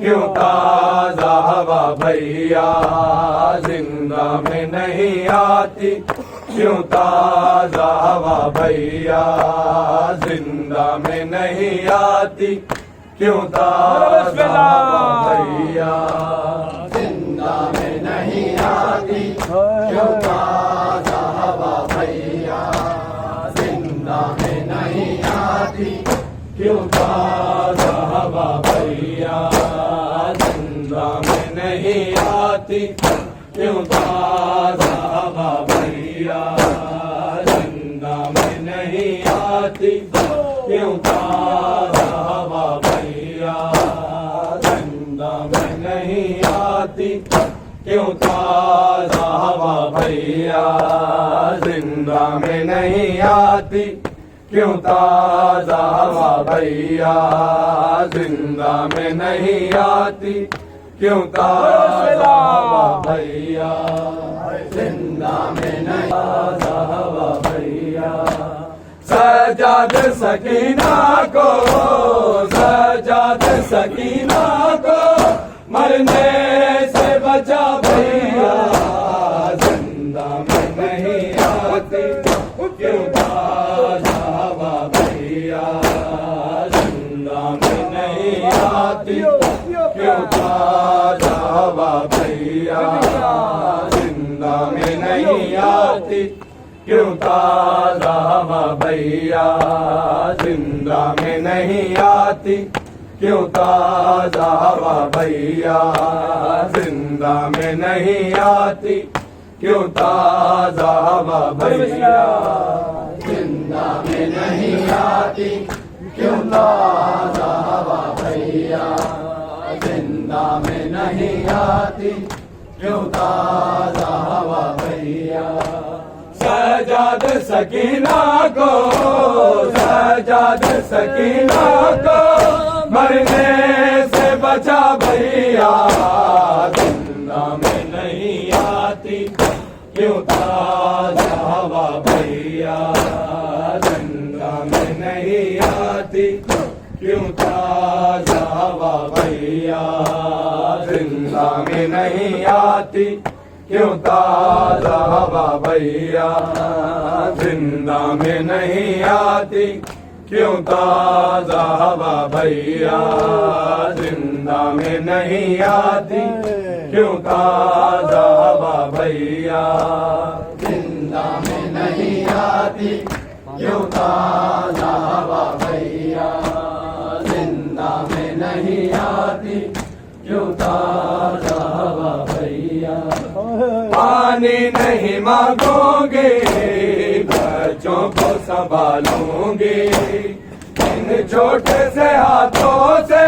क्यों ताज़ा हवा भैया जिंदा में नहीं आती, क्यों ताज़ा हवा भैया जिंदा में नहीं आती, क्यों ताज़ा हवा भैया जिंदा में नहीं आती, क्यों ताज़ा हवा भैया जिंदा में नहीं आती, क्यों ताज़ा हवा भैया जिंदा में नहीं आती, क्यों ताज़ा हवा भैया जिंदा में नहीं आती, क्यों ताज़ा हवा भैया जिंदा में नहीं आती, क्यों ताज़ा हवा भैया जिंदा में नहीं आती, क्यों ताज़ा हवा भैया जिंदा में नहीं आती, क्यों ताज़ा हवा भैया जिंदा में नहीं आती, क्यों ताज़ा हवा भैया जिंदा में नहीं आती, क्यों ताज़ा हवा भैया जिंदा में नहीं आती, क्यों ताज़ा हवा भैया जिंदा में नहीं आती, क्यों ताजा हवा भैया जिंदा में नहीं ताजा हवा भैया सजाद सकीना को सजाद सकीना को मरने से बचा भैया जिंदा में नहीं आती क्यों ताजा हवा भैया जिंदा में नहीं आती क्यों ताजा हवा भैया जिंदा में नहीं आती क्यों ताजा हवा भैया जिंदा में नहीं आती क्यों ताजा हवा भैया जिंदा में नहीं आती क्यों ताजा हवा भैया जिंदा में नहीं आती क्यों ताजा हवा भैया जिंदा में नहीं आती क्यों ताजा हवा भैया सजाद सकीना को सजाद सकीना को मरने से बचा भैया जिंदा में नहीं आती क्यों ताजा हवा भैया जिंदा में नहीं आती क्यों ताजा हवा भैया जिंदा में नहीं आती क्यों ताजा हवा भैया जिंदा में नहीं आती क्यों ताजा हवा भैया जिंदा में नहीं आती क्यों ताजा हवा भैया जिंदा में नहीं आती क्यों ताजा हवा भैया जिंदा में नहीं आती क्यों ताजा हवा भैया पानी नहीं मांगोगे बच्चों को संभालूंगी इन छोटे से हाथों से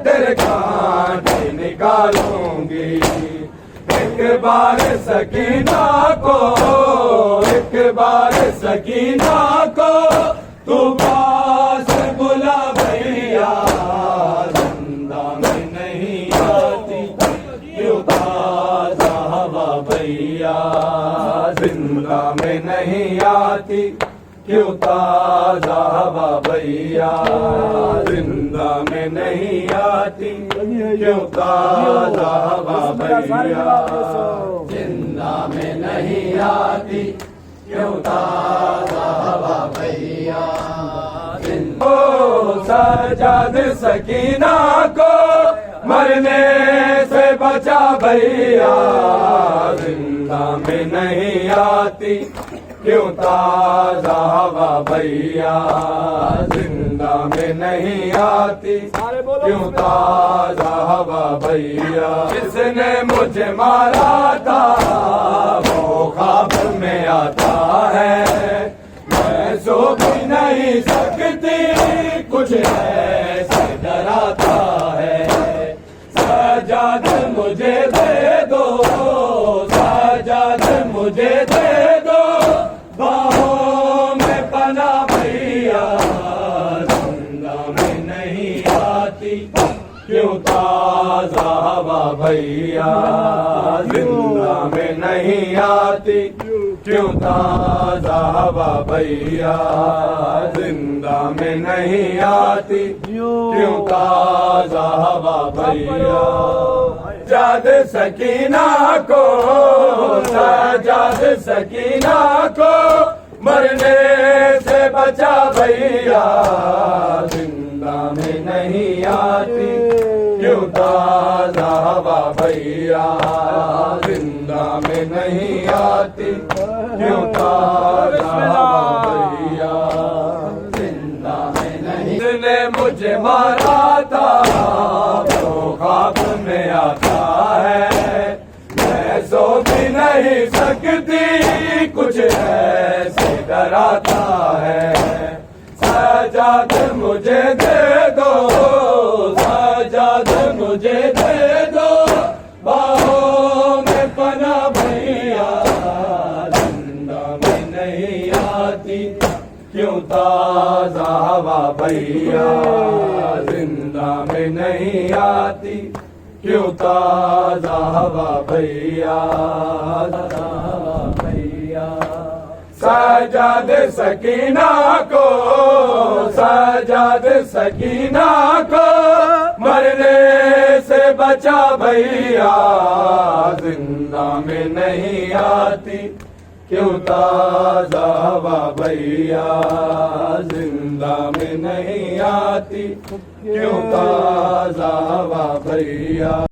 तेरे कांटे निकालूंगी एक बार सकीना को एक बार सकीना को तू पास बुला भैया जिंदा में नहीं आती क्यों ताजा हवा भैया जिंदा में नहीं आती क्यों ताजा हवा भैया जिंदा में नहीं आती क्यों ताजा हवा भैया जिंदा में नहीं आती क्यों ताजा हवा भैया ओ सजाद सकीना को मरने से बचा भैया जिंदा में नहीं आती क्यों ताजा हवा भैया जिंदा में नहीं आती क्यों ताजा हवा भैया जिसने मुझे मारा था वो ख्वाब में आता है मैं सो भी नहीं सकती कुछ ऐसे डराता है सजाद मुझे दे दो सजाद मुझे दे दो बाहों में पना भैया जिंदा में नहीं आती क्यों ताजा हवा भैया जिंदा में नहीं आती क्यों ताजा हवा भैया जिंदा में नहीं आती क्यों ताजा हवा भैया सजाद सकीना को सजाद सकीना को मरने से बचा भैया जिंदा में नहीं आती क्यों ताजा हवा भैया जिंदा में नहीं आती क्यों ताजा हवा भैया जिंदा में नहीं जिसने मुझे मारा था वो ख्वाब में आता है मैं सो भी नहीं सकती कुछ ऐसे डराता है सजाद मुझे दे दो सजाद मुझे दे दो बाहों में पना भैया जिंदा में नहीं आती क्यों ताजा हवा भैया जिंदा में नहीं आती क्यों ताजा हवा भैया, ताजा हवा भैया। सजाद सकीना को, सजाद सकीना को मरने से बचा भैया, जिंदा में नहीं आती क्यों ताजा हवा भैया, जिंदा में नहीं आती क्यों ताजा हवा भैया।